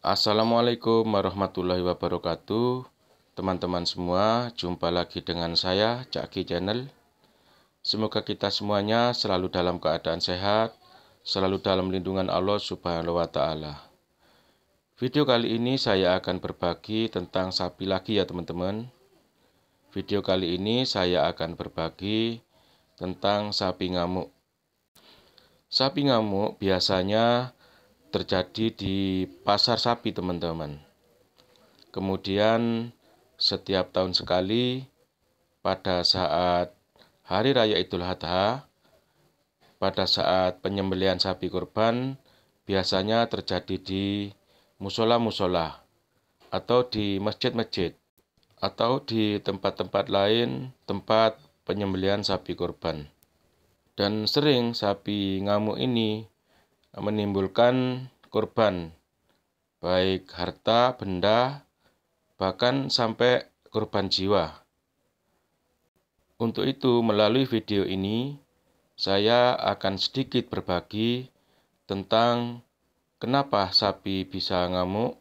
Assalamualaikum warahmatullahi wabarakatuh. Teman-teman semua, jumpa lagi dengan saya, Cak Ki Channel. Semoga kita semuanya selalu dalam keadaan sehat, selalu dalam lindungan Allah Subhanahu wa Ta'ala. Video kali ini saya akan berbagi tentang sapi lagi ya teman-teman. Video kali ini saya akan berbagi tentang sapi ngamuk. Sapi ngamuk biasanya terjadi di pasar sapi teman-teman. Kemudian setiap tahun sekali pada saat Hari Raya Idul Adha, pada saat penyembelihan sapi kurban, biasanya terjadi di musola-musola atau di masjid-masjid atau di tempat-tempat lain tempat penyembelihan sapi kurban. Dan sering sapi ngamuk ini menimbulkan korban, baik harta, benda, bahkan sampai korban jiwa. Untuk itu, melalui video ini, saya akan sedikit berbagi tentang kenapa sapi bisa ngamuk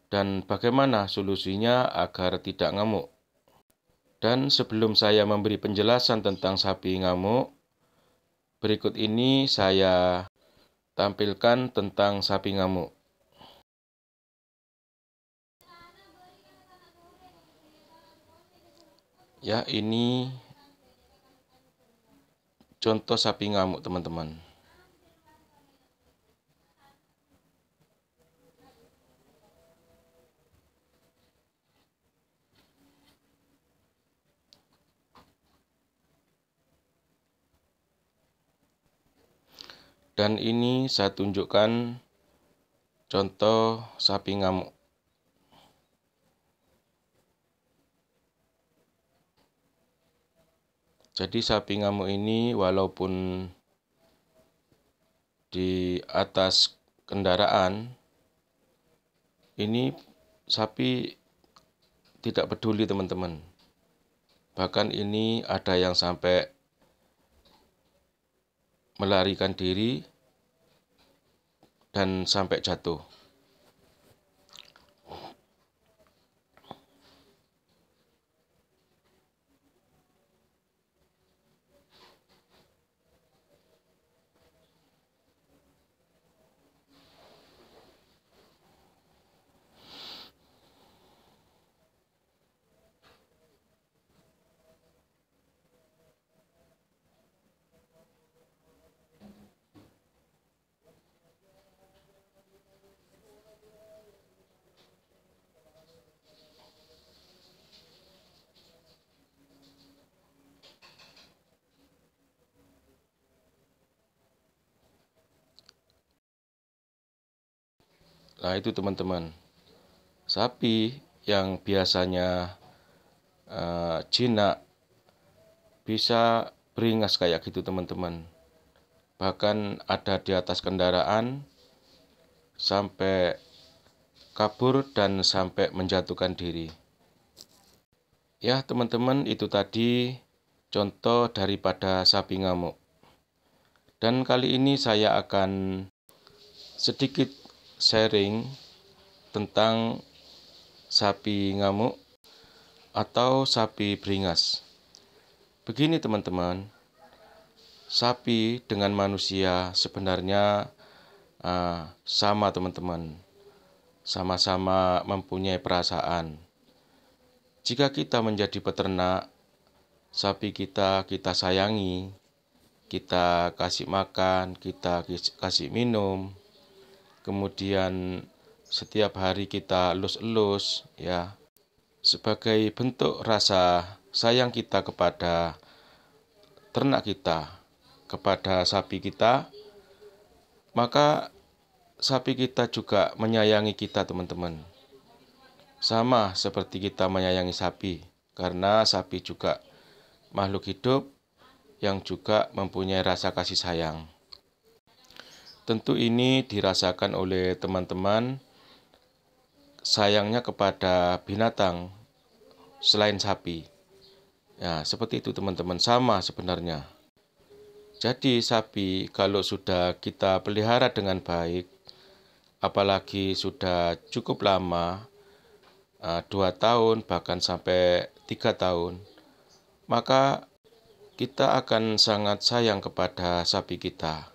dan bagaimana solusinya agar tidak ngamuk. Dan sebelum saya memberi penjelasan tentang sapi ngamuk, berikut ini saya tampilkan tentang sapi ngamuk. Ya, ini contoh sapi ngamuk, teman-teman. Dan ini saya tunjukkan contoh sapi ngamuk. Jadi sapi ngamuk ini walaupun di atas kendaraan, ini sapi tidak peduli teman-teman. Bahkan ini ada yang sampai melarikan diri dan sampai jatuh. Nah, itu teman-teman, sapi yang biasanya jinak bisa beringas kayak gitu teman-teman. Bahkan ada di atas kendaraan sampai kabur dan sampai menjatuhkan diri. Ya teman-teman, itu tadi contoh daripada sapi ngamuk. Dan kali ini saya akan sedikit sharing tentang sapi ngamuk atau sapi beringas. Begini teman-teman, sapi dengan manusia sebenarnya sama teman-teman, sama-sama mempunyai perasaan. Jika kita menjadi peternak, sapi kita sayangi, kita kasih makan, kita kasih minum, kemudian setiap hari kita elus-elus, ya, sebagai bentuk rasa sayang kita kepada ternak kita, kepada sapi kita, maka sapi kita juga menyayangi kita teman-teman. Sama seperti kita menyayangi sapi, karena sapi juga makhluk hidup yang juga mempunyai rasa kasih sayang. Tentu ini dirasakan oleh teman-teman sayangnya kepada binatang selain sapi. Ya, seperti itu teman-teman, sama sebenarnya. Jadi sapi kalau sudah kita pelihara dengan baik, apalagi sudah cukup lama, 2 tahun bahkan sampai 3 tahun, maka kita akan sangat sayang kepada sapi kita.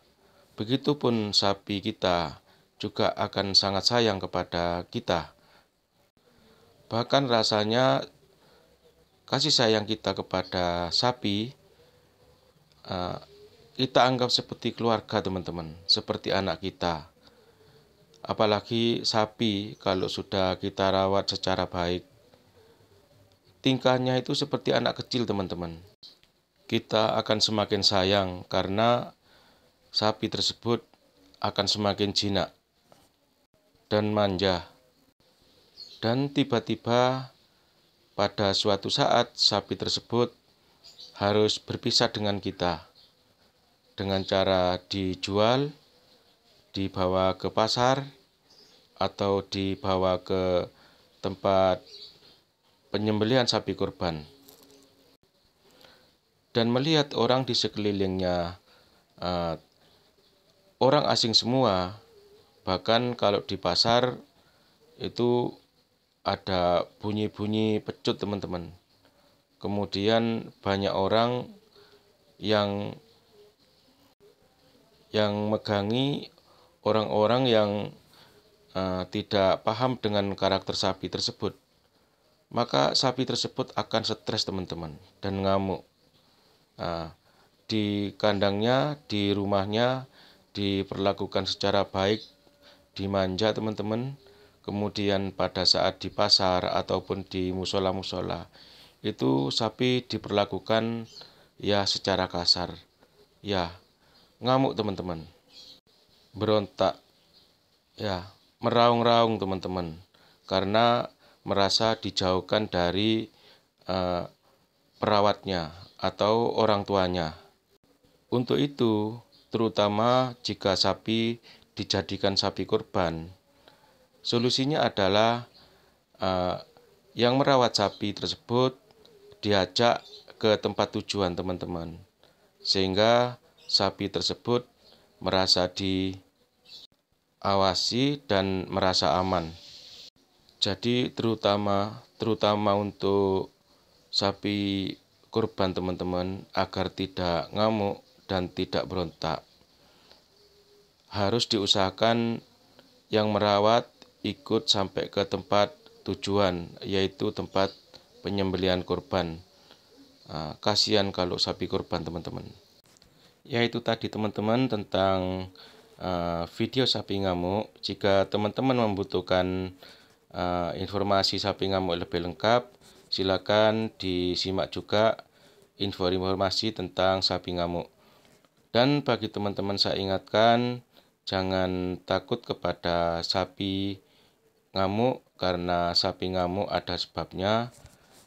Begitupun sapi kita juga akan sangat sayang kepada kita. Bahkan rasanya kasih sayang kita kepada sapi, kita anggap seperti keluarga teman-teman, seperti anak kita. Apalagi sapi kalau sudah kita rawat secara baik, tingkahnya itu seperti anak kecil teman-teman. Kita akan semakin sayang karena sapi tersebut akan semakin jinak dan manja. Dan tiba-tiba pada suatu saat sapi tersebut harus berpisah dengan kita dengan cara dijual, dibawa ke pasar, atau dibawa ke tempat penyembelihan sapi kurban. Dan melihat orang di sekelilingnya orang asing semua, bahkan kalau di pasar itu ada bunyi-bunyi pecut teman-teman. Kemudian banyak orang yang megangi orang-orang yang tidak paham dengan karakter sapi tersebut. Maka sapi tersebut akan stres teman-teman dan ngamuk. Di kandangnya, di rumahnya diperlakukan secara baik, dimanja teman-teman. Kemudian pada saat di pasar ataupun di musola-musola, itu sapi diperlakukan ya secara kasar. Ya, ngamuk teman-teman. Berontak. Ya, meraung-raung teman-teman. Karena merasa dijauhkan dari perawatnya atau orang tuanya. Untuk itu, terutama jika sapi dijadikan sapi kurban, solusinya adalah yang merawat sapi tersebut diajak ke tempat tujuan teman-teman, sehingga sapi tersebut merasa diawasi dan merasa aman. Jadi terutama untuk sapi kurban teman-teman, agar tidak ngamuk dan tidak berontak, harus diusahakan yang merawat ikut sampai ke tempat tujuan, yaitu tempat penyembelihan kurban. Kasihan kalau sapi kurban teman-teman. Yaitu tadi teman-teman tentang video sapi ngamuk. Jika teman-teman membutuhkan informasi sapi ngamuk lebih lengkap, silakan disimak juga informasi tentang sapi ngamuk. Dan bagi teman-teman saya ingatkan, jangan takut kepada sapi ngamuk, karena sapi ngamuk ada sebabnya,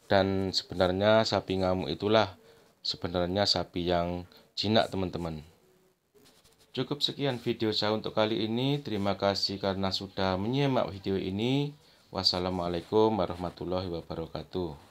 dan sebenarnya sapi ngamuk itulah sebenarnya sapi yang jinak teman-teman. Cukup sekian video saya untuk kali ini. Terima kasih karena sudah menyimak video ini. Wassalamualaikum warahmatullahi wabarakatuh.